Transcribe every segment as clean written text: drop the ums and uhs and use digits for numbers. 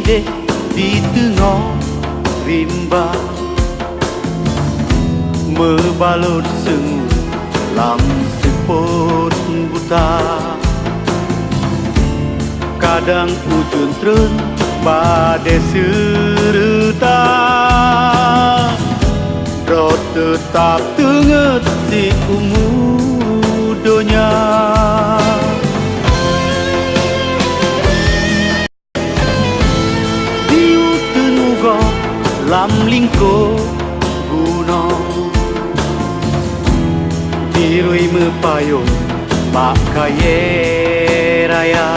pilih di tengah rimba, membalut sengu lam seput buta. Kadang ujung trun badai serta, rot tetap tenget si umudonya. Diu tenuga lam lingkup gunung, dirui mepayung bak kaya raya.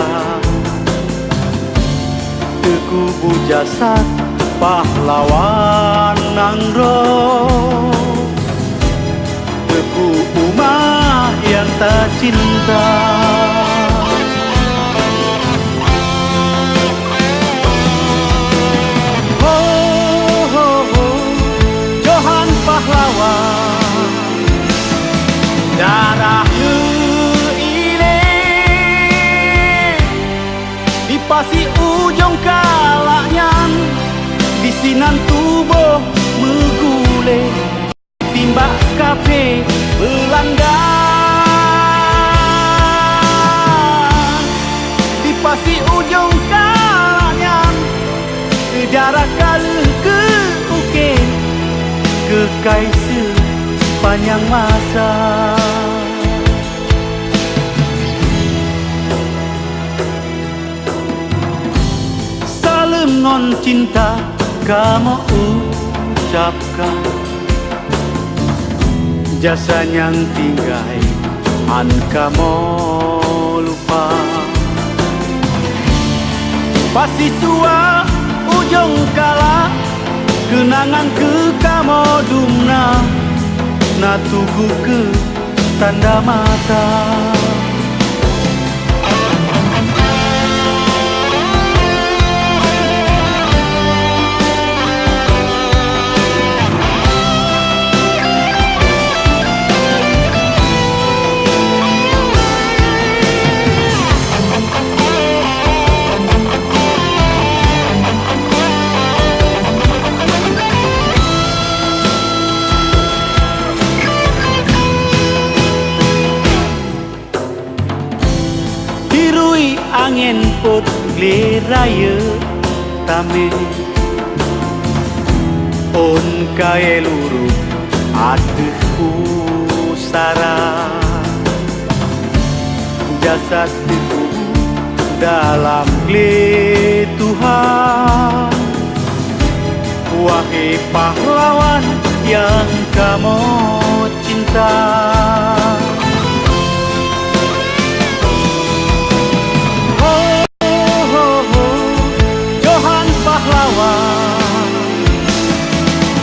Teku jasad pahlawan Nangro, teku umat yang tak cinta. Johan pahlawan, darah ini di pasi ujung kalaknya, bisinan tubuh megule timbak kafe Belanda. Di pasi ujung kalaknya, sejarah kali ke uke kekai sepanjang masa. Salam non cinta kamu ucapkan, jasa yang tinggai an kamu lupa. Pasti sua ujung kala kenangan ke kamu dumna, na tugu ke tanda mata. Angin put raya tame, on kaya luru aduh usara. Jasad itu dalam kle Tuhan, wahai pahlawan yang kamu cinta.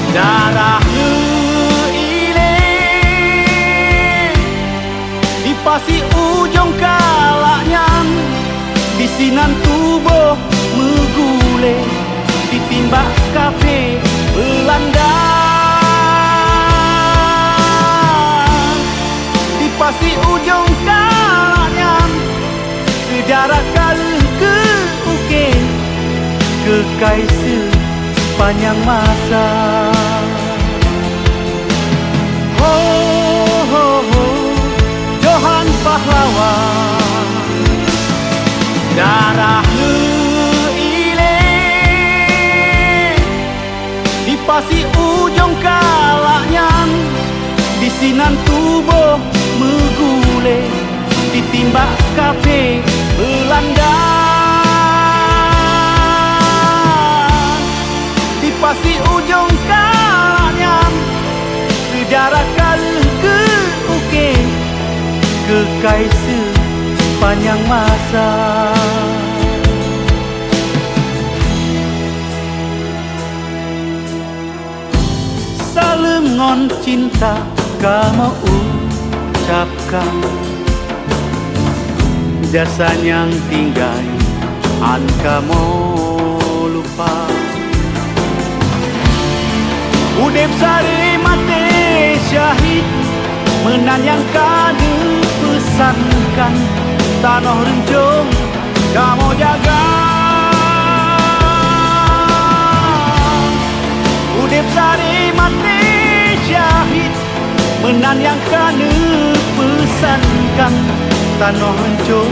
Darah ini di pasi ujung kalaknya, bisinan tubuh megule ditimbak kafe Belanda. Di pasi ujung kalaknya, sejarah kali ke uke kekai sepanjang masa. Johan pahlawan, darah ini di pasi ujung kalaknya, bisinan tubuh megule ditimbak kafe Belanda. Di pasi ujung kalaknya, sejarah kali ke uke kekai sepanjang masa. Salam non cinta kamu ucapkan, jasa yang tinggal an kamu lupa. Udep sari mati syahid, menanyang kadu pesankan, tanah rencong kamu jaga. Udip sari mati syahid menan yang kana pesankan tanah hancur